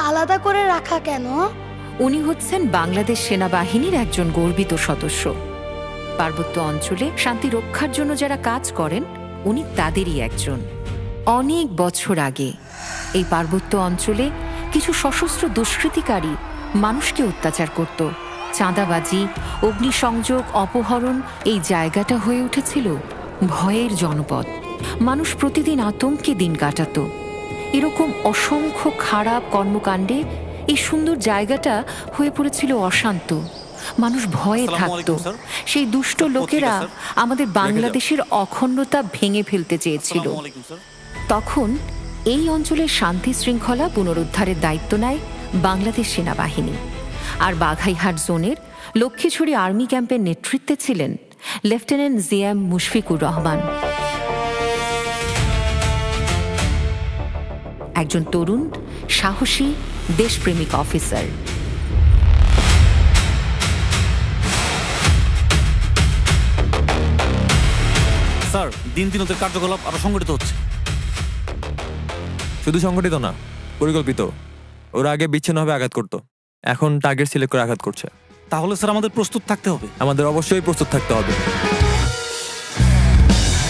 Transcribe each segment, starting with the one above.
আলাদা করে রাখা কেন? উনি হচ্ছেন বাংলাদেশ সেনাবাহিনীর একজন গর্বিত সদস্য। পার্বত্য অঞ্চলে শান্তি রক্ষার জন্য যারা কাজ করেন, উনি তাদেরই একজন। অনেক বছর আগে এই পার্বত্য অঞ্চলে কিছু সশস্ত্র দুষ্কৃতিকারী মানুষকে অত্যাচার করত। চাঁদাবাজি, অগ্নিসংযোগ, অপহরণ, এই জায়গাটা হয়ে উঠেছিল ভয়ের জনপদ। মানুষ প্রতিদিন আতঙ্কে দিন কাটাত। এরকম অসংখ্য খারাপ কর্মকাণ্ডে এই সুন্দর জায়গাটা হয়ে পড়েছিল অশান্ত। মানুষ ভয়ে থাকত। সেই দুষ্ট লোকেরা আমাদের বাংলাদেশের অখণ্ডতা ভেঙে ফেলতে চেয়েছিল। তখন এই অঞ্চলের শান্তি শৃঙ্খলা পুনরুদ্ধারের দায়িত্ব নেয় বাংলাদেশ সেনাবাহিনী। আর বাঘাইহাট জোনের লক্ষ্মীছড়ি আর্মি ক্যাম্পের নেতৃত্বে ছিলেন লেফটেন্যান্ট জিএম মুশফিকুর রহমান, একজন তরুণ, সাহসী, দেশপ্রেমিক অফিসার। স্যার, দিন দিন ওদের কার্যকলাপ আরো সংগঠিত হচ্ছে। শুধু সংগঠিত না, পরিকল্পিত। ওরা আগে বিচ্ছিন্নভাবে আঘাত করত, এখন টার্গেট সিলেক্ট করে আঘাত করছে। তাহলে স্যার আমাদের প্রস্তুত থাকতে হবে। আমাদের অবশ্যই প্রস্তুত থাকতে হবে।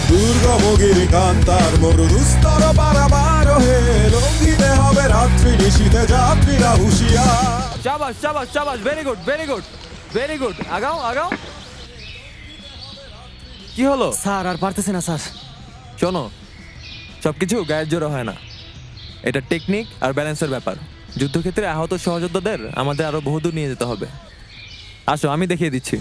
দুর্গমগিরি কান্তার মরুস্তর বারবার হে লঙ্ঘিতে হবে রাত্রি নিশীথে যাত্রীরা হুঁশিয়ার। শাবাশ শাবাশ শাবাশ, very good very good very good. আগাও আগাও। কি হলো স্যার? আর পারতেছে না স্যার। শোনো, সবকিছু গায়ের জোরে হয় না, এটা টেকনিক আর ব্যালেন্সের ব্যাপার। যুদ্ধক্ষেত্রে আহত সহযোদ্ধাদের আমাদের আরো বহুদূর নিয়ে যেতে হবে। আসো, আমি দেখিয়ে দিচ্ছি।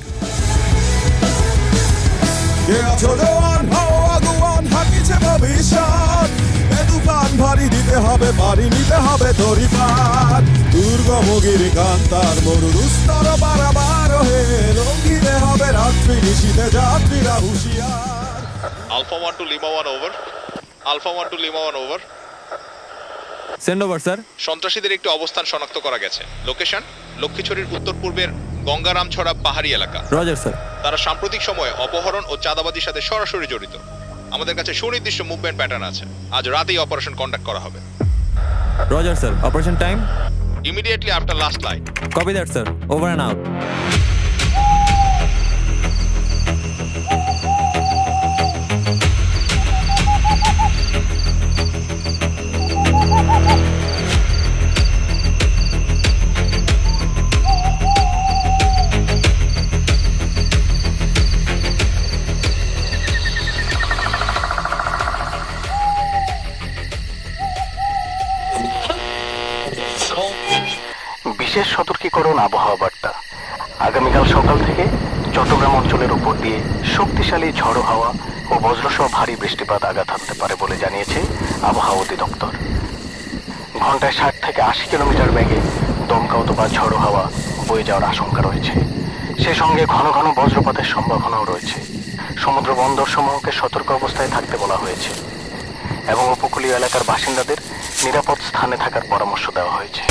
কে আছো জওয়ান, হও আগুয়ান, হাকিছে ভবিষ্যৎ। এ তুফান ভারী দিতে হবে, পারি নিতে হবে তরিপার। দুর্গমগিরি কান্তার মরুস্তর বারবার হে লঙ্ঘিতে হবে রাত্রি নিশীথে যাত্রীরা হুঁশিয়ার। Alpha 1 to Lima 1 over. Alpha 1 to Lima 1 over. Send over sir. সন্ত্রাসীদের একটি অবস্থান শনাক্ত করা গেছে। লোকেশন লক্ষ্মীছড়ির উত্তর পূর্বের গঙ্গারামছড়া পাহাড়ি এলাকা। Roger sir. তারা সাম্প্রতিক সময়ে অপহরণ ও চাঁদাবাজির সাথে সরাসরি জড়িত। আমাদের কাছে সুনির্দিষ্ট মুভমেন্ট প্যাটার্ন আছে। আজ রাতেই অপারেশন কন্ডাক্ট করা হবে। Roger sir. Operation time immediately after last light. Copy that sir. Over and out. বিশেষ সতর্কীকরণ আবহাওয়া বার্তা। আগামীকাল সকাল থেকে চট্টগ্রাম অঞ্চলের উপর দিয়ে শক্তিশালী ঝড়ো হাওয়া ও বজ্রসহ ভারী বৃষ্টিপাত আঘাত হানতে পারে বলে জানিয়েছে আবহাওয়া অধিদপ্তর। ঘন্টায় 60 থেকে 80 কিলোমিটার বেগে দমকা অথবা ঝড়ো হাওয়া বয়ে যাওয়ার আশঙ্কা রয়েছে। সে সঙ্গে ঘন ঘন বজ্রপাতের সম্ভাবনাও রয়েছে। সমুদ্র বন্দর সমূহকে সতর্ক অবস্থায় থাকতে বলা হয়েছে এবং উপকূলীয় এলাকার বাসিন্দাদের নিরাপদ স্থানে থাকার পরামর্শ দেওয়া হয়েছে।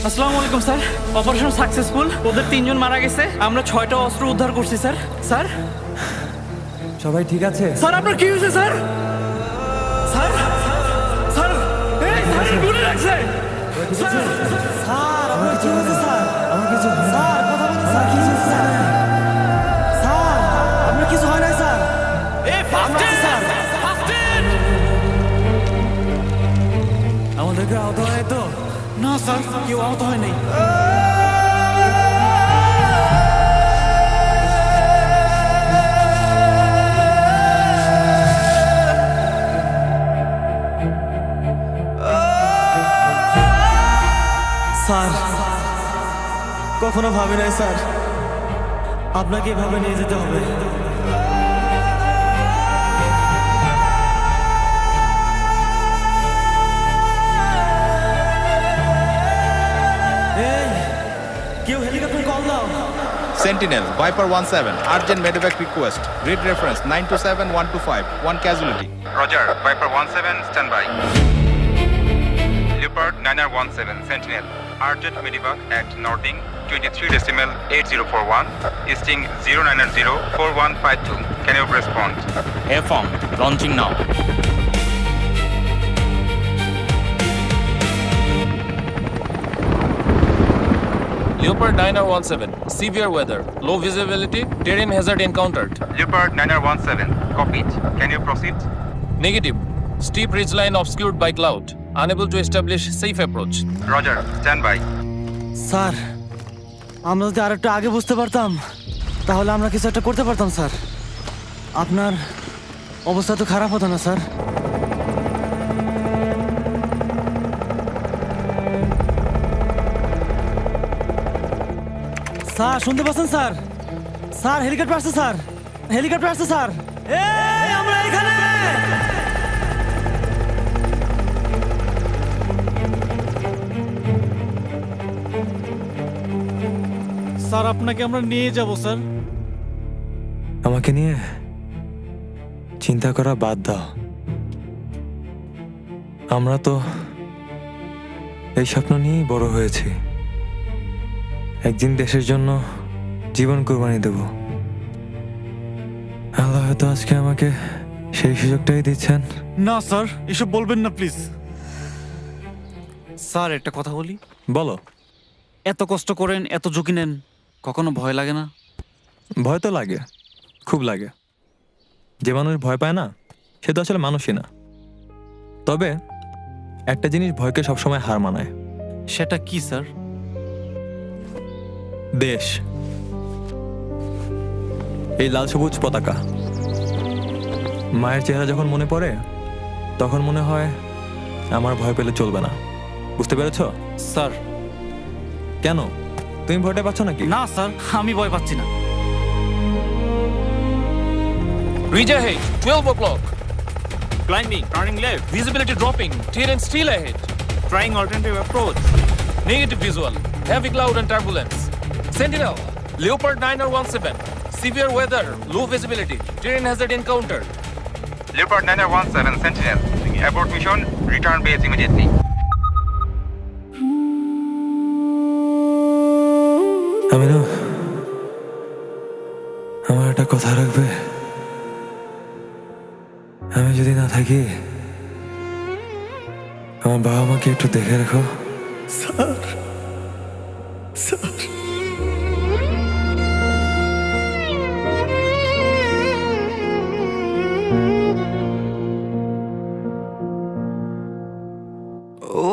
আসসালামু আলাইকুম স্যার। Operation successful. ওদের 3 জন মারা গেছে। আমরা 6টা অস্ত্র উদ্ধার করছি স্যার। স্যার সবাই ঠিক আছে? স্যার আপনার কি হয়েছে স্যার? স্যার স্যার এই স্যার গুলি লাগছে। স্যার স্যার আপনার কি হয়েছে স্যার? আমার কিছু স্যার কথা বলুন স্যার, কি হয়েছে স্যার? স্যার আপনার কিছু হয় না স্যার? এই ফাস্ট স্যার ফাস্ট কেউ আহত হয় তো? না স্যার কেউ আহত হয় নাই। স্যার, কখনো ভাবি নাই স্যার আপনাকে এভাবে নিয়ে যেতে হবে। এই, কেউ হেলিকপ্টার কল দাও। Sentinel, Viper 17, urgent medevac request. Grid reference 927125, 1 casualty. Roger, Viper 17, standby. Leopard 9R17, Sentinel. Urgent medevac at Nording, 23.8041, easting 0904152. Can you respond? A-form, launching now. Leopard 9R17, severe weather, low visibility, terrain hazard encountered. Leopard 9R17, copied. Can you proceed? Negative, steep ridgeline obscured by cloud, unable to establish safe approach. Roger, standby. Sir, আমরা যদি আর একটু আগে বুঝতে পারতাম তাহলে আমরা কিছু একটা করতে পারতাম স্যার। আপনার অবস্থা তো খারাপ হতো না স্যার। স্যার শুনতে পাচ্ছেন স্যার? স্যার হেলিকপ্টার আসছে স্যার, হেলিকপ্টার আসছে স্যার। এই আমরা এখানে। স্যার আপনাকে আমরা নিয়ে যাব স্যার। আমাকে নিয়ে চিন্তা করা বাদ দাও। আমরা তো এই স্বপ্ন নিয়েই বড় হয়েছি। একদিন দেশের জন্য জীবন কোরবানি দেব। আল্লাহ হয়তো আজকে আমাকে সেই সুযোগটাই দিচ্ছেন। না স্যার এসব বলবেন না প্লিজ। স্যার একটা কথা বলি। বলো। এত কষ্ট করেন, এত ঝুঁকি নেন, কখনো ভয় লাগে না? ভয় তো লাগে, খুব লাগে। যে মানুষ ভয় পায় না সে তো আসলে মানুষই না। তবে একটা জিনিস ভয়কে সবসময় হার মানায়। সেটা কি স্যার? দেশ, এই লাল সবুজ পতাকা। মায়ের চেহারা যখন মনে পড়ে তখন মনে হয় আমার ভয় পেলে চলবে না। বুঝতে পেরেছো? স্যার কেন তুমি ভয়টা পাচ্ছ নাকি? না স্যার আমি ভয় পাচ্ছি না। Reach ahead, 12 o'clock. Climbing, turning left, Visibility dropping, terrain still ahead. trying alternative approach. Negative visual, heavy cloud and turbulence. Sentinel, Leopard 9R17, severe weather, low visibility, terrain hazard encountered. Leopard 9R17, Sentinel. Abort mission, return base immediately. আমিনু, আমার একটা কথা রাখবে? আমি যদি না থাকি আমার বাবা মাকে একটু দেখে রাখো। স্যার, স্যার ও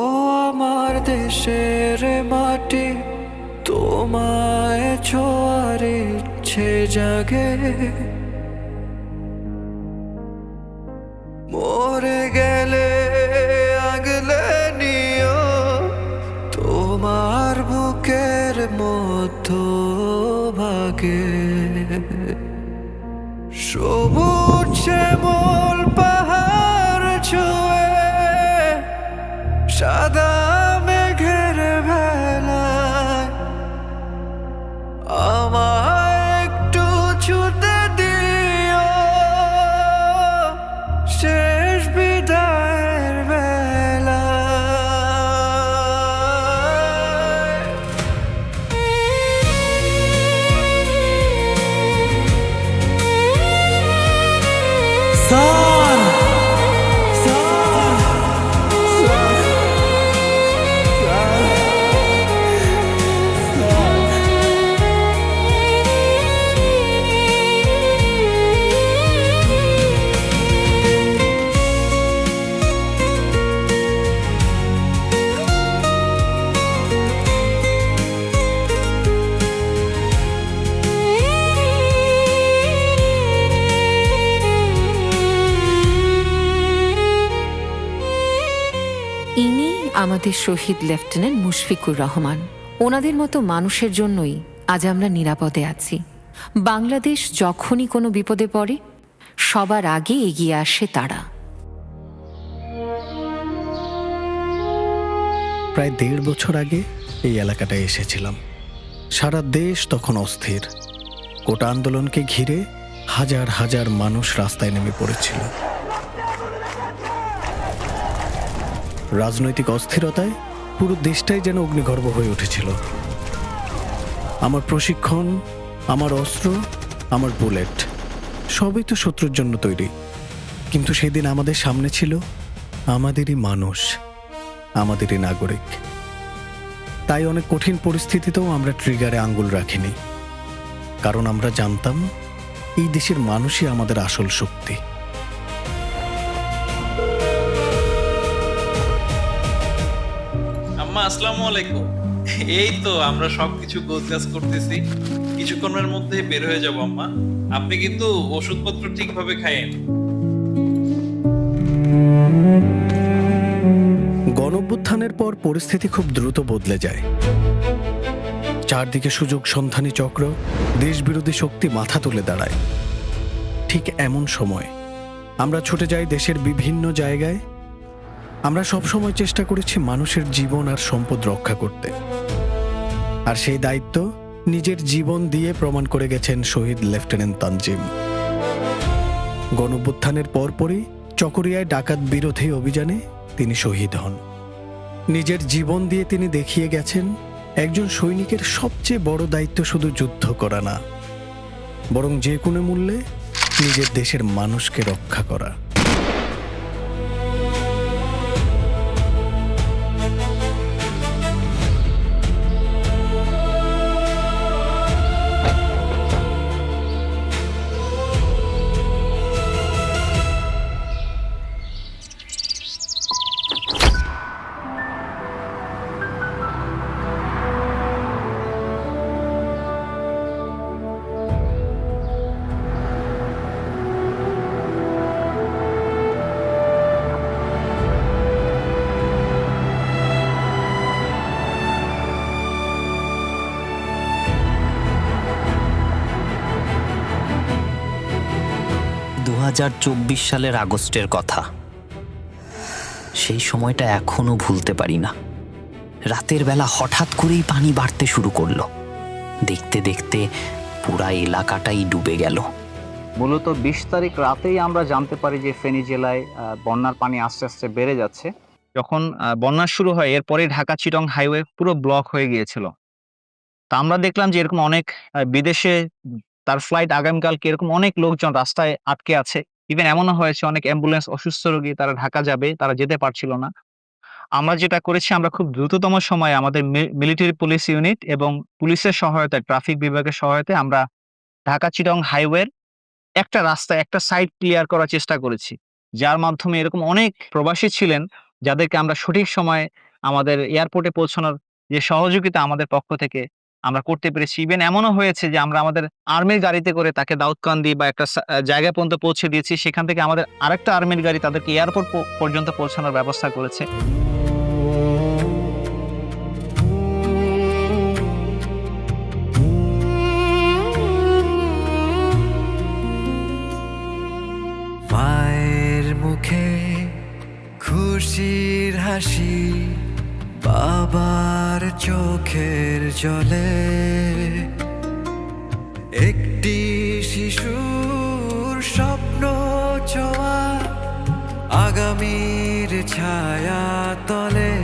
আমার দেশের মাটি, তোমায় ছোঁয়ার ইচ্ছে জাগে। মরে গেলে আগলে নিও তোমার বুকের মধ্য ভাগে। সবুজ শ্যামল পাহাড় ছুঁয়ে সাদা মেঘের ভেলায় আমায় একটু ছুতে দিও শেষ বিদায়ের বেলায়। স্যার, স্যার, স্যার ইনি আমাদের শহীদ লেফটেন্যান্ট মুশফিকুর রহমান। ওনাদের মতো মানুষের জন্যই আজ আমরা নিরাপদে আছি। বাংলাদেশ যখনই কোনো বিপদে পড়ে সবার আগে এগিয়ে আসে তারা। প্রায় 1.5 বছর আগে এই এলাকাটায় এসেছিলাম। সারা দেশ তখন অস্থির। কোটা আন্দোলনকে ঘিরে হাজার হাজার মানুষ রাস্তায় নেমে পড়েছিল। রাজনৈতিক অস্থিরতায় পুরো দেশটাই যেন অগ্নিগর্ভ হয়ে উঠেছিল। আমার প্রশিক্ষণ, আমার অস্ত্র, আমার বুলেট সবই তো শত্রুর জন্য তৈরি। কিন্তু সেদিন আমাদের সামনে ছিল আমাদেরই মানুষ, আমাদেরই নাগরিক। তাই অনেক কঠিন পরিস্থিতিতেও আমরা ট্রিগারে আঙ্গুল রাখিনি, কারণ আমরা জানতাম এই দেশের মানুষই আমাদের আসল শক্তি। আম্মা আসসালামু আলাইকুম। এই তো আমরা সবকিছু গোছগাছ করতেছি, কিছুক্ষণের মধ্যেই বের হয়ে যাব আম্মা। আপনি কিন্তু ওষুধপত্র ঠিকভাবে খায়েন। গণঅভ্যুত্থানের পর পরিস্থিতি খুব দ্রুত বদলে যায়। চারদিকে সুযোগ সন্ধানী চক্র, দেশবিরোধী শক্তি মাথা তুলে দাঁড়ায়। ঠিক এমন সময় আমরা ছুটে যাই দেশের বিভিন্ন জায়গায়। আমরা সবসময় চেষ্টা করেছি মানুষের জীবন আর সম্পদ রক্ষা করতে, আর সেই দায়িত্ব নিজের জীবন দিয়ে প্রমাণ করে গেছেন শহীদ লেফটেন্যান্ট তানজিম। গণঅভ্যুত্থানের পরপরই চকরিয়ায় ডাকাত বিরোধী অভিযানে তিনি শহীদ হন। নিজের জীবন দিয়ে তিনি দেখিয়ে গেছেন একজন সৈনিকের সবচেয়ে বড় দায়িত্ব শুধু যুদ্ধ করা না, বরং যে কোনো মূল্যে নিজের দেশের মানুষকে রক্ষা করা। সালের আগস্টের কথা। সেই সময়টা এখনো ভুলতে পারি না। রাতের বেলা হঠাৎ করেই পানি বাড়তে শুরু করলো। দেখতে দেখতে পুরা এলাকাটাই ডুবে গেল। মূলত 20 তারিখ রাতেই আমরা জানতে পারি যে ফেনী জেলায় বন্যার পানি আস্তে আস্তে বেড়ে যাচ্ছে। যখন বন্যা শুরু হয় এরপরে ঢাকা চিটং হাইওয়ে পুরো ব্লক হয়ে গিয়েছিল। তা আমরা দেখলাম যে এরকম অনেক বিদেশে তার ফ্লাইট আগামীকালকে এরকম অনেক লোকজন রাস্তায় আটকে আছে। ইভেন এমনও হয়েছে অনেক অ্যাম্বুলেন্স অসুস্থ রোগী তারা ঢাকা যাবে, তারা যেতে পারছিল না। আমরা যেটা করেছি, আমরা খুব দ্রুততম সময়ে আমাদের মিলিটারি পুলিশ ইউনিট এবং পুলিশের সহায়তায়, ট্রাফিক বিভাগের সহায়তায় আমরা ঢাকা চিটং হাইওয়ের একটা রাস্তা, একটা সাইড ক্লিয়ার করার চেষ্টা করেছি, যার মাধ্যমে এরকম অনেক প্রবাসী ছিলেন যাদেরকে আমরা সঠিক সময়ে আমাদের এয়ারপোর্টে পৌঁছানোর যে সহযোগিতা আমাদের পক্ষ থেকে আমরা করতে পেরেছি। ইভেন এমনও হয়েছে যে আমরা আমাদের আর্মির গাড়িতে করে তাকে দাউদকান্দি বা একটা জায়গা পর্যন্ত পৌঁছে দিয়েছি। সেখান থেকে আমাদের আরেকটা আর্মির গাড়ি তাদেরকে এয়ারপোর্ট পর্যন্ত পৌঁছানোর ব্যবস্থা করেছে। মায়ের মুখে খুশির হাসি, বাবার চোখের জলে একটি শিশুর স্বপ্ন ছোঁয়া আগামীর ছায়া তলে।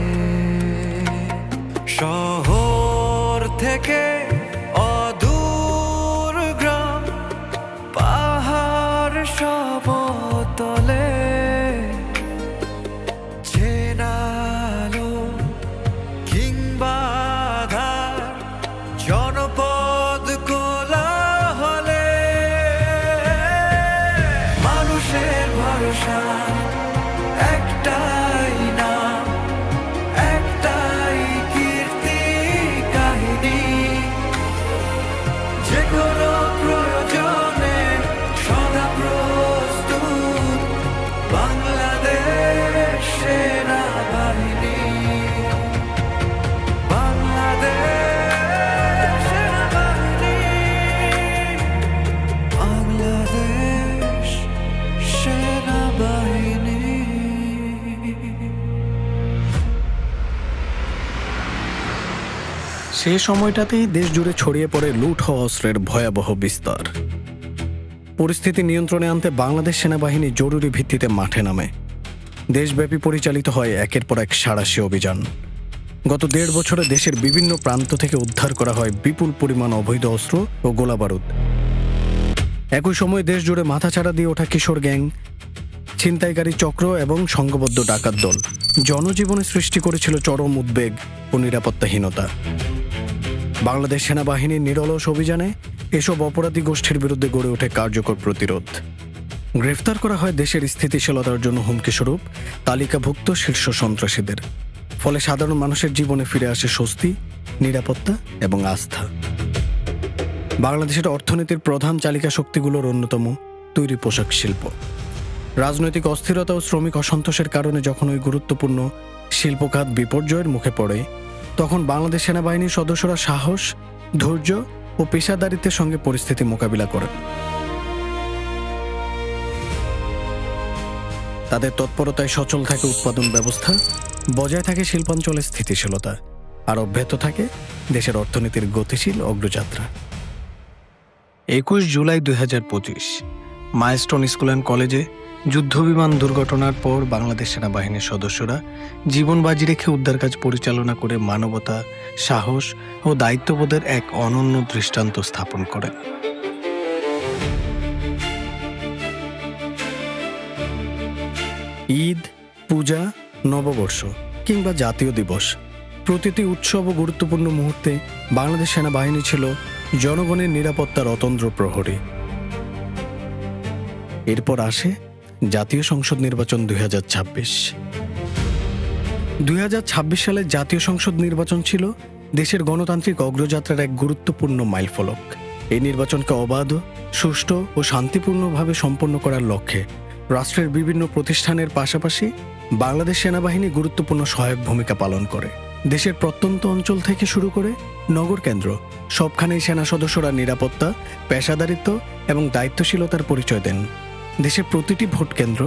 শহর থেকে অদূর গ্রাম, পাহাড় সমতলে জনপদ কোলাহলে মানুষের ভরসা একটাই নাম, একটাই কীর্তি, সে সময়টাতেই দেশ জুড়ে ছড়িয়ে পড়ে লুট হওয়া অস্ত্রের ভয়াবহ বিস্তার। পরিস্থিতি নিয়ন্ত্রণে আনতে বাংলাদেশ সেনাবাহিনী জরুরি ভিত্তিতে মাঠে নামে। দেশব্যাপী পরিচালিত হয় একের পর এক সাঁড়াশি অভিযান। গত 1.5 বছরে দেশের বিভিন্ন প্রান্ত থেকে উদ্ধার করা হয় বিপুল পরিমাণ অবৈধ অস্ত্র ও গোলাবারুদ। একই সময় দেশ জুড়ে মাথাচাড়া দিয়ে ওঠা কিশোর গ্যাং, ছিনতাইকারী চক্র এবং সংঘবদ্ধ ডাকাত দল জনজীবনে সৃষ্টি করেছিল চরম উদ্বেগ ও নিরাপত্তাহীনতা। বাংলাদেশ সেনাবাহিনীর নিরলস অভিযানে এসব অপরাধী গোষ্ঠীর বিরুদ্ধে গড়ে ওঠে কার্যকর প্রতিরোধ। গ্রেফতার করা হয় দেশের স্থিতিশীলতার জন্য হুমকিস্বরূপ তালিকাভুক্ত শীর্ষ সন্ত্রাসীদের। ফলে সাধারণ মানুষের জীবনে ফিরে আসে স্বস্তি, নিরাপত্তা এবং আস্থা। বাংলাদেশের অর্থনীতির প্রধান চালিকা শক্তিগুলোর অন্যতম তৈরি পোশাক শিল্প। রাজনৈতিক অস্থিরতা ও শ্রমিক অসন্তোষের কারণে যখন ওই গুরুত্বপূর্ণ শিল্পখাত বিপর্যয়ের মুখে পড়ে, তখন বাংলাদেশ সেনাবাহিনীর সদস্যরা সাহস, ধৈর্য ও পেশাদারিত্বের সঙ্গে পরিস্থিতি মোকাবিলা করেন। তাদের তৎপরতায় সচল থাকে উৎপাদন ব্যবস্থা, বজায় থাকে শিল্পাঞ্চলের স্থিতিশীলতা, আর অব্যাহত থাকে দেশের অর্থনীতির গতিশীল অগ্রযাত্রা। 21 জুলাই 2025 মাইলস্টোন স্কুল অ্যান্ড কলেজে যুদ্ধবিমান দুর্ঘটনার পর বাংলাদেশ সেনাবাহিনীর সদস্যরা জীবন বাজি রেখে উদ্ধার কাজ পরিচালনা করে মানবতা, সাহস ও দায়িত্ববোধের এক অনন্য দৃষ্টান্ত স্থাপন করেন। ঈদ, পূজা, নববর্ষ কিংবা জাতীয় দিবস, প্রতিটি উৎসব ও গুরুত্বপূর্ণ মুহূর্তে বাংলাদেশ সেনাবাহিনী ছিল জনগণের নিরাপত্তার অতন্দ্র প্রহরী। এরপর আসে জাতীয় সংসদ নির্বাচন 2026 সালে জাতীয় সংসদ নির্বাচন ছিল দেশের গণতান্ত্রিক অগ্রযাত্রার এক গুরুত্বপূর্ণ মাইলফলক। এই নির্বাচনকে অবাধ, সুষ্ঠু ও শান্তিপূর্ণভাবে সম্পন্ন করার লক্ষ্যে রাষ্ট্রের বিভিন্ন প্রতিষ্ঠানের পাশাপাশি বাংলাদেশ সেনাবাহিনী গুরুত্বপূর্ণ সহায়ক ভূমিকা পালন করে। দেশের প্রত্যন্ত অঞ্চল থেকে শুরু করে নগর কেন্দ্র সবখানেই সেনা সদস্যরা নিরাপত্তা, পেশাদারিত্ব এবং দায়িত্বশীলতার পরিচয় দেন। দেশের প্রতিটি ভোট কেন্দ্র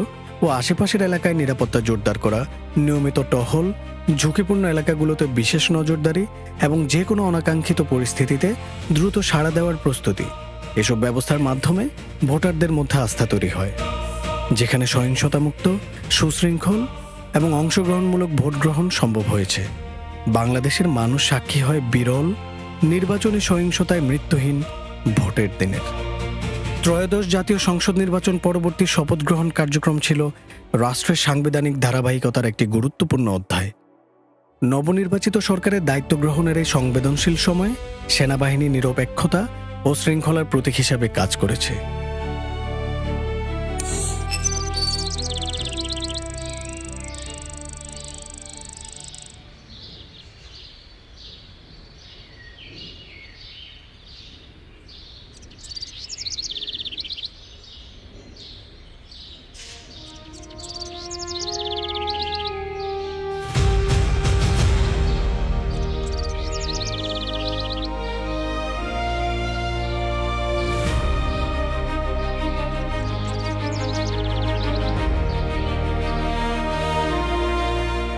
ও আশেপাশের এলাকায় নিরাপত্তা জোরদার করা, নিয়মিত টহল, ঝুঁকিপূর্ণ এলাকাগুলোতে বিশেষ নজরদারি এবং যে কোনো অনাকাঙ্ক্ষিত পরিস্থিতিতে দ্রুত সাড়া দেওয়ার প্রস্তুতি, এসব ব্যবস্থার মাধ্যমে ভোটারদের মধ্যে আস্থা তৈরি হয়। যেখানে সহিংসতামুক্ত, সুশৃঙ্খল এবং অংশগ্রহণমূলক ভোট গ্রহণ সম্ভব হয়েছে, বাংলাদেশের মানুষ সাক্ষী হয় বিরল নির্বাচনী সহিংসতায় মৃত্যুহীন ভোটের দিনের। ত্রয়োদশ জাতীয় সংসদ নির্বাচন পরবর্তী শপথ গ্রহণ কার্যক্রম ছিল রাষ্ট্রের সাংবিধানিক ধারাবাহিকতার একটি গুরুত্বপূর্ণ অধ্যায়। নবনির্বাচিত সরকারের দায়িত্ব গ্রহণের এই সংবেদনশীল সময়ে সেনাবাহিনী নিরপেক্ষতা ও শৃঙ্খলার প্রতীক হিসাবে কাজ করেছে।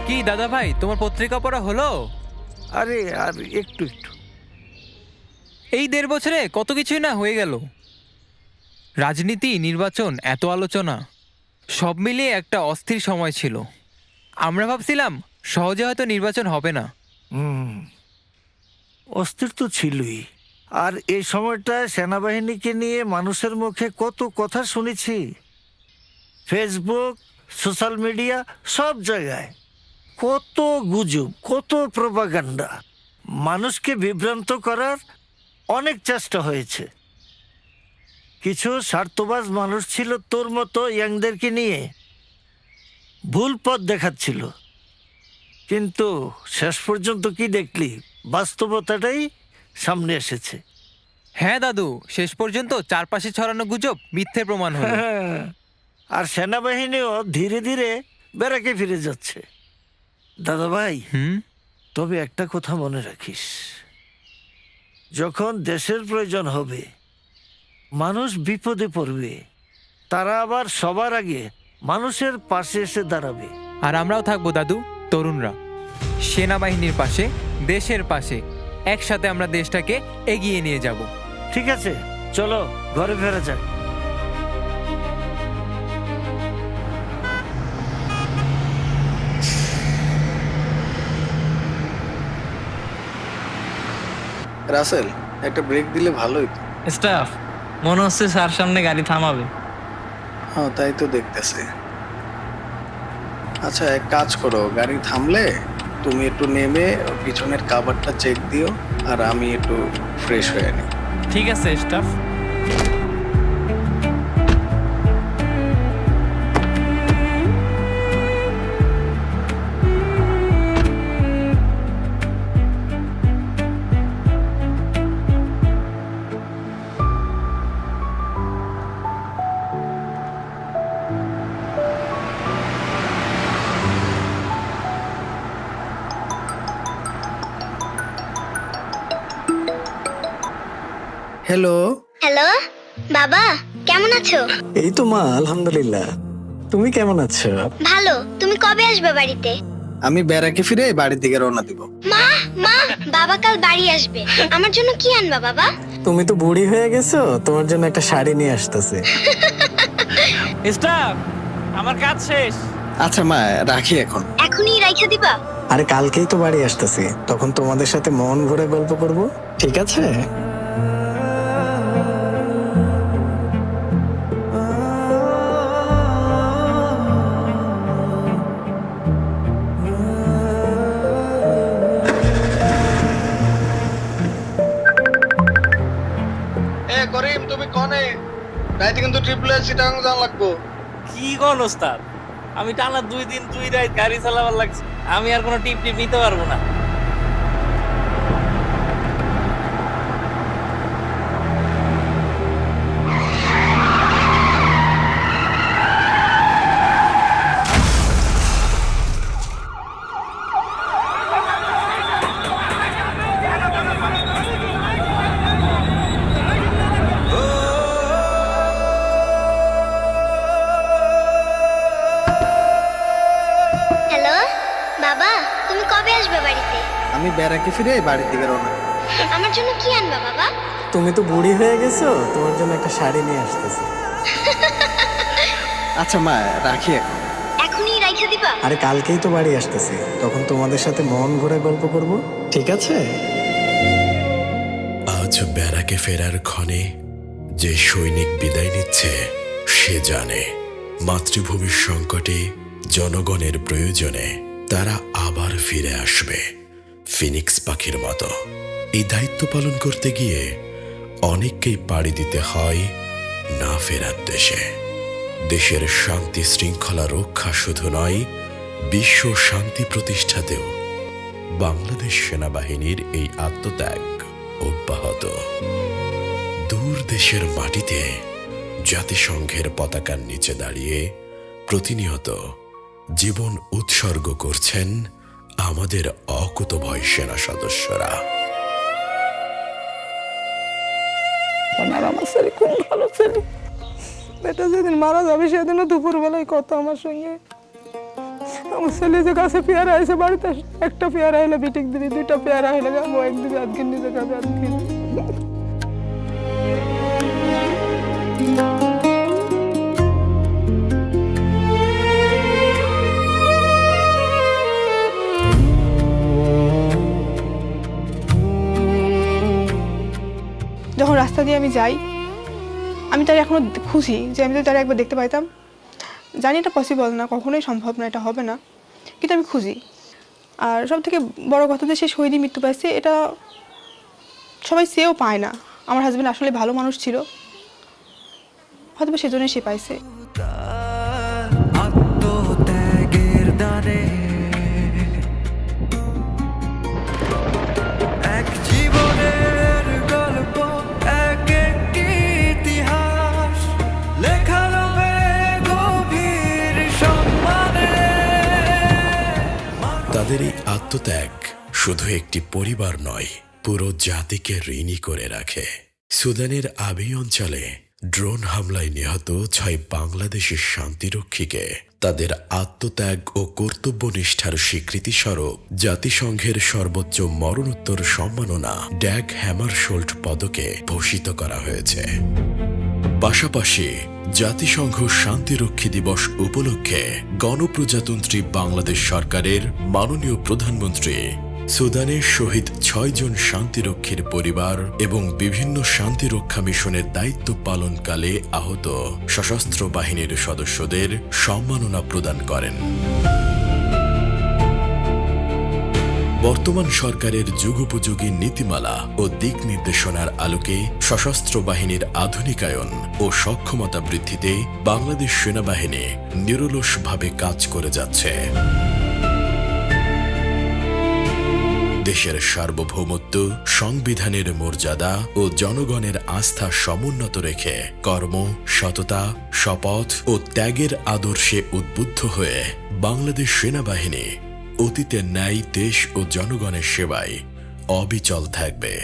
কি দাদা ভাই, তোমার পত্রিকা পড়া হলো? আরে আর একটু একটু। এই 1.5 বছরে কত কিছুই না হয়ে গেল। রাজনীতি, নির্বাচন, এত আলোচনা, সব মিলিয়ে একটা অস্থির সময় ছিল। আমরা ভাবছিলাম সহজে হয়তো নির্বাচন হবে না। অস্থির তো ছিলই। আর এই সময়টা সেনাবাহিনীকে নিয়ে মানুষের মুখে কত কথা শুনেছি, ফেসবুক, সোশ্যাল মিডিয়া, সব জায়গায় কত গুজব, কত প্রপাগান্ডা। মানুষকে বিভ্রান্ত করার অনেক চেষ্টা হয়েছে। কিছু স্বার্থবাজ মানুষ ছিল তোর মতো ইয়াংদেরকে নিয়ে ভুল পথ দেখাচ্ছিল, কিন্তু শেষ পর্যন্ত কি দেখলি? বাস্তবতাটাই সামনে এসেছে। হ্যাঁ দাদু, শেষ পর্যন্ত চারপাশে ছড়ানো গুজব মিথ্যে প্রমাণ হলো। আর সেনাবাহিনীও ধীরে ধীরে ব্যারাকে ফিরে যাচ্ছে। দাদা ভাই, তবে একটা কথা মনে রাখিস, যখন দেশের প্রয়োজন হবে, মানুষ বিপদে পড়বে, তারা আবার সবার আগে মানুষের পাশে এসে দাঁড়াবে। আর আমরাও থাকবো দাদু, তরুণরা, সেনাবাহিনীর পাশে, দেশের পাশে, একসাথে আমরা দেশটাকে এগিয়ে নিয়ে যাব। ঠিক আছে, চলো ঘরে ফেরা যাক। রাসেল, একটা ব্রেক দিলে ভালোই। স্টাফ, মনে হচ্ছে স্যার সামনে গাড়ি থামাবে। হ্যাঁ, তাই তো দেখতেছে। আচ্ছা, এক কাজ করো, গাড়ি থামলে তুমি একটু নেমে পিছনের কাভারটা চেক দিও, আর আমি একটু ফ্রেশ হয়ে নিই। ঠিক আছে স্টাফ। হ্যালো। হ্যালো বাবা, কেমন আছো? এই তো মা, আলহামদুলিল্লাহ। তুমি কেমন আছো? ভালো। তুমি কবে আসবে বাড়িতে? আমি ব্যারাকে ফিরে বাড়ির দিকে রওনা দিব। মা মা, বাবা কাল বাড়ি আসবে। আমার জন্য কি আনবা বাবা? তুমি তো বুড়ি হয়ে গেছো, তোমার জন্য একটা শাড়ি নিয়ে আসতেছে। স্টাফ, আমার কাজ শেষ। আচ্ছা মা, রাখি এখন। এখনই রাইখা দিবা? আরে কালকেই তো বাড়ি আসতেছি, তখন তোমাদের সাথে মন ভরে গল্প করব, ঠিক আছে? করিম, তুমি কনে? রাইতে কিন্তু ট্রিপল এ চিটাগাং যাওয়া লাগবো। কি কোন ওস্তাদ, আমি টানা 2 দিন 2 রাত গাড়ি চালাবার লাগছে। আমি আর কোনো টিপ নিতে পারবো না। হ্যালো বাবা, তুমি কবে আসবে বাড়িতে? আমি ব্যারাকে ফিরে বাড়ির দিকে রওনা দিব। আমার জন্য কি আনবা বাবা? তুমি তো বুড়ি হয়ে গেছো, তোমার জন্য একটা শাড়ি নিয়ে আসতেছে। আচ্ছা মা, রাখি এখন। এখনই রাইখা দিবা? আরে কালকেই তো বাড়ি আসতেছি, তখন তোমাদের সাথে মন ভরে গল্প করব, ঠিক আছে? আজ ব্যারাকে ফেরার ক্ষণে যে সৈনিক বিদায় নিচ্ছে, সে জানে মাতৃভূমির সংকটে, জনগণের প্রয়োজনে তারা আবার ফিরে আসবে ফিনিক্স পাখির মতো। এই দায়িত্ব পালন করতে গিয়ে অনেককেই পাড়ি দিতে হয় না ফেরার দেশে। দেশের শান্তি শৃঙ্খলা রক্ষা শুধু নয়, বিশ্ব শান্তি প্রতিষ্ঠাতেও বাংলাদেশ সেনাবাহিনীর এই আত্মত্যাগ অব্যাহত। দূর দেশের মাটিতে জাতিসংঘের পতাকার নিচে দাঁড়িয়ে প্রতিনিয়ত জীবন উৎসর্গ করছেন আমাদের অকুতভয় সেনা সদস্যরা। আমার ছেলে খুব ভালো ছেলে। বেটা যেদিন মারা যাবে সেদিনও দুপুরবেলায় কথা আমার সঙ্গে। আমার ছেলে যে গাছে পেয়ারা আছে, বাড়িতে একটা পেয়ারা হলে বিটিক দিবি, 2টা পেয়ারা হলে গাবো, একদিকে আধকে নিজে গাবে আধকে। যখন রাস্তা দিয়ে আমি যাই, আমি তার এখনো খুশি যে আমি যদি তারা একবার দেখতে পাইতাম। জানি এটা পসিবল না, কখনোই সম্ভব না, এটা হবে না, কিন্তু আমি খুশি। আর সব থেকে বড় কথা যে সে শহীদই মৃত্যু পাইছে, এটা সবাই সেও পায় না। আমার হাজব্যান্ড আসলে ভালো মানুষ ছিল, হয়তো বা সেজন্যই সে পাইছে। আত্মত্যাগের দানে এক জীবনের গল্প, এক একটি ইতিহাস লেখার গভীর সম্মানে। তাদের এই আত্মত্যাগ শুধু একটি পরিবার নয়, পুরো জাতিকে ঋণী করে রাখে। সুদানের আবি অঞ্চলে ড্রোন হামলায় নিহত 6 বাংলাদেশের শান্তিরক্ষীকে তাদের আত্মত্যাগ ও কর্তব্যনিষ্ঠার স্বীকৃতি স্বরূপ জাতিসংঘের সর্বোচ্চ মরণোত্তর সম্মাননা ড্যাগ হ্যামারশোল্ড পদকে ভূষিত করা হয়েছে। পাশাপাশি জাতিসংঘ শান্তিরক্ষী দিবস উপলক্ষে গণপ্রজাতন্ত্রী বাংলাদেশ সরকারের মাননীয় প্রধানমন্ত্রী সুদানের শহীদ 6 জন শান্তিরক্ষীর পরিবার এবং বিভিন্ন শান্তিরক্ষা মিশনের দায়িত্ব পালনকালে আহত সশস্ত্র বাহিনীর সদস্যদের সম্মাননা প্রদান করেন। বর্তমান সরকারের যুগোপযোগী নীতিমালা ও দিক নির্দেশনার আলোকে সশস্ত্র বাহিনীর আধুনিকায়ন ও সক্ষমতা বৃদ্ধিতে বাংলাদেশ সেনাবাহিনী নিরলসভাবে কাজ করে যাচ্ছে। দেশের সার্বভৌমত্ব, সংবিধানের মর্যাদা ও জনগণের আস্থা সমুন্নত রেখে কর্ম, সততা, শপথ ও ত্যাগের আদর্শে উদ্বুদ্ধ হয়ে বাংলাদেশ সেনাবাহিনী অতীতের ন্যায় দেশ ও জনগণের সেবায় অবিচল থাকবে।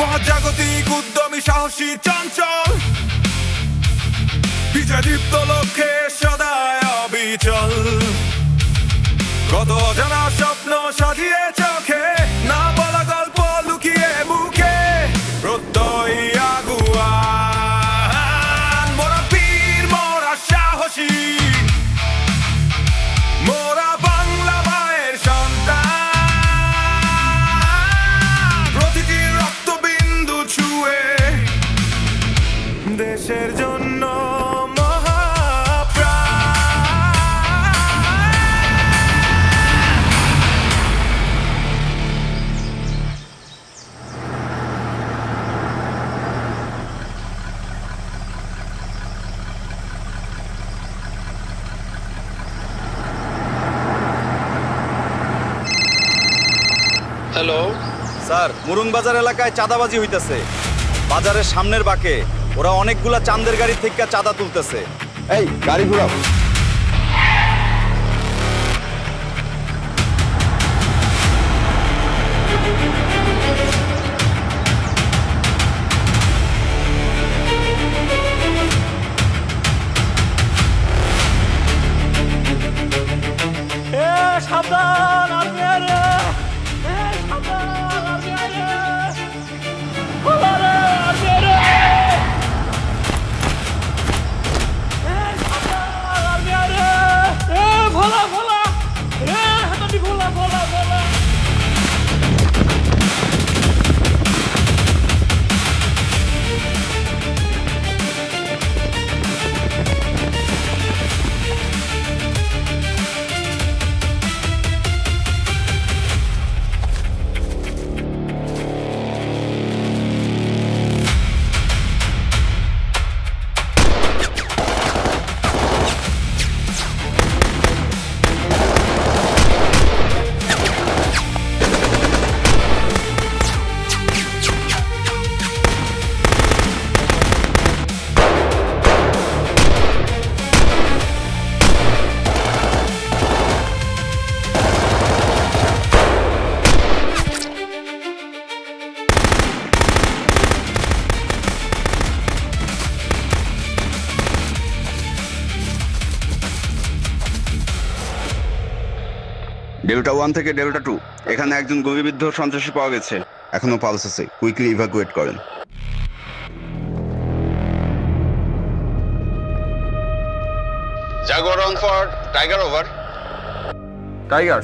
মহাজাগতিক উদ্যমী সাহসী চঞ্চল বিজয়দীপ্ত লক্ষ্যে সদায় অবিচল, কত অজানা স্বপ্ন সাজিয়ে চোখে, না বলা গল্প লুকিয়ে বুকে, প্রত্যয় আগুয়ান। মোরা বীর, মোরা সাহসী, মোরা বাংলা মায়ের সন্তান, প্রতিটি রক্তবিন্দু ছুঁয়ে দেশের জন্য হ্যালো স্যার, মুরুং বাজার এলাকায় চাঁদাবাজি হইতেছে। বাজারের সামনের বাঁকে ওরা অনেকগুলা চাঁদের গাড়ি থেকে চাঁদা তুলতেছে। এই গাড়ি ঘুরাও। সাবধান, আসবে রে। সাবধান, আসবে রে। ভোলা রে, আসবে রে। সাবধান, আসবে রে। ভোলা, ভোলা। হাতাটি ভোলা, ভোলা, ভোলা। ডেল্টা 1 থেকে ডেল্টা 2, এখানে একজন গুলিবিদ্ধ সন্ত্রাসী পাওয়া গেছে। এখনো পালস আছে, কুইকলি ইভাকুয়েট করেন। Jaguar on for tiger over. Tiger,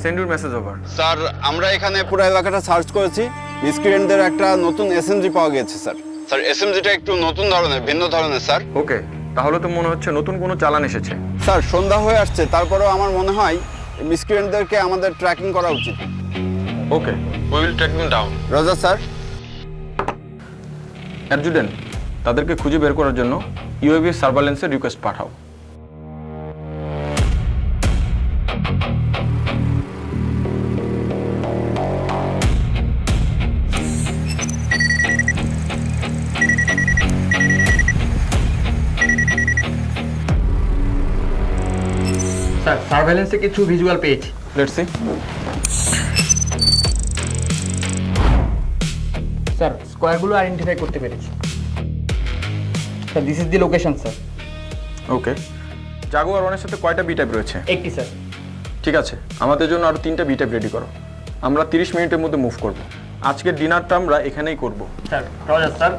send your message over. Sir, আমরা এখানে পুরো এলাকাটা সার্চ করেছি। মিসক্রিয়েন্টদের একটা নতুন এসএমজি পাওয়া গেছে স্যার। স্যার, এসএমজিটা একটু নতুন ধরনের, ভিন্ন ধরনের স্যার। ওকে, তাহলে তো মনে হচ্ছে নতুন কোনো চালান এসেছে। স্যার, সন্ধ্যা হয়ে আসছে, তারপরেও আমার মনে হয় মিসক্রিয়েন্টদেরকে আমাদের ট্র্যাকিং করা উচিত। Okay, we will track them down. Roger sir. Adjutant, তাদেরকে খুঁজে বের করার জন্য ইউএভি সার্ভেলেন্সের রিকোয়েস্ট পাঠাও। স্যার সার্ভেলেন্সে কিছু ভিজুয়াল পেয়েছি। Let's see. স্যার স্কোয়ারগুলো আইডেন্টিফাই করতে পেরেছি। Sir this is the location sir. Okay, jaguar 1-এর সাথে কয়টা বি টাইপ রয়েছে? একটি স্যার। ঠিক আছে, আমাদের জন্য আরো 3টা বি টাইপ রেডি করো। আমরা 30 মিনিটের মধ্যে মুভ করব। আজকের ডিনারটা আমরা এখানেই করব। Sir Roger sir.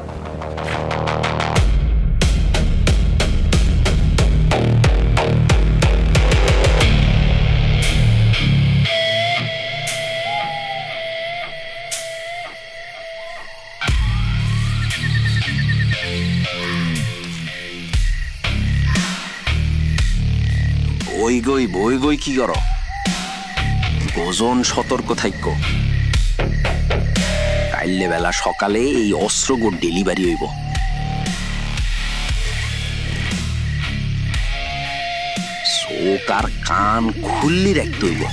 ওই গই বই গই কি কর? ওজন সতর্ক থাইক। কাইলে বেলা সকালে এই অস্ত্রগুলো ডেলিভারি হইব। চোখ আর কান খুললি রাখতে হইব।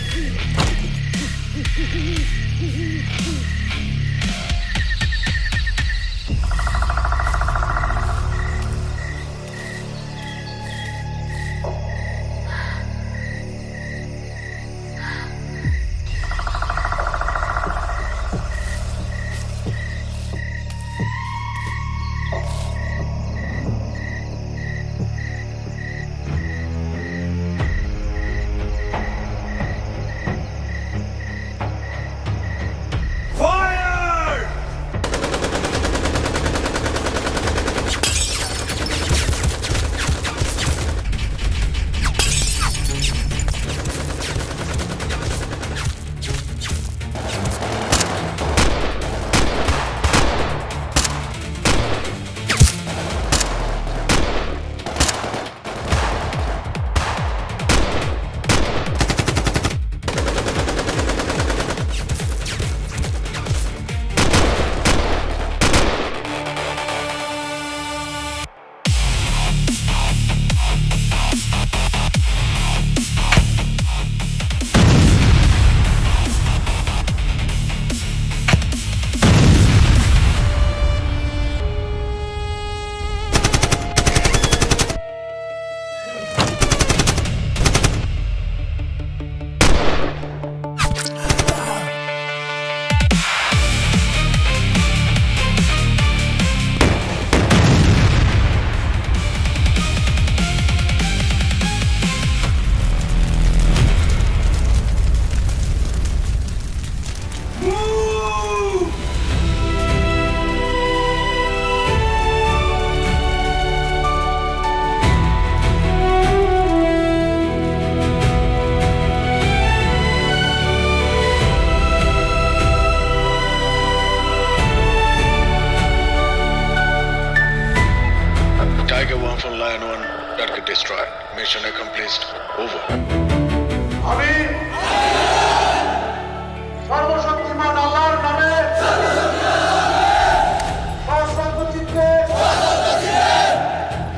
destroyed. Mission accomplished. Over. আমি সর্বশক্তিমান আল্লাহর নামে সশ্রদ্ধচিত্তে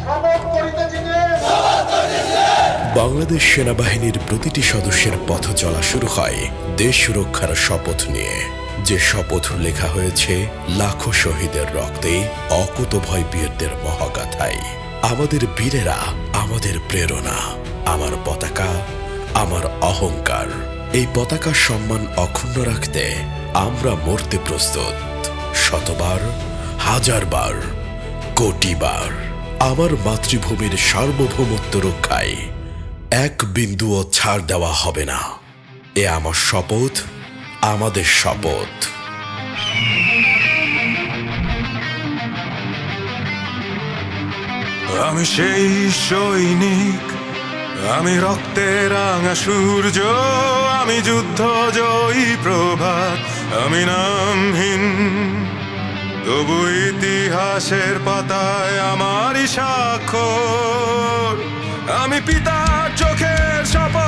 শপথ করিতেছি যে বাংলাদেশ সেনাবাহিনীর প্রতিটি সদস্যের পথ চলা শুরু হয় দেশ সুরক্ষার শপথ নিয়ে, যে শপথ লেখা হয়েছে লাখো শহীদের রক্তে, অকুতভয় বীরদের মহাগাথায়। আমাদের বীরেরা আমাদের প্রেরণা, আমার পতাকা, আমার অহংকার। এই পতাকার সম্মান অক্ষুণ্ণ রাখতে আমরা মরতে প্রস্তুত, শতবার, হাজারবার, কোটিবার। আমার মাতৃভূমির সার্বভৌমত্ব রক্ষায় এক বিন্দুও ছাড় দেওয়া হবে না। এ আমার শপথ, আমাদের শপথ। আমি সেই সৈনিক, আমি রক্তে রাঙা সূর্য, আমি যুদ্ধ জয়ী প্রভাত, আমি নামহীন তবু ইতিহাসের পাতায় আমারই স্বাক্ষর। আমি পিতার চোখের শপথ,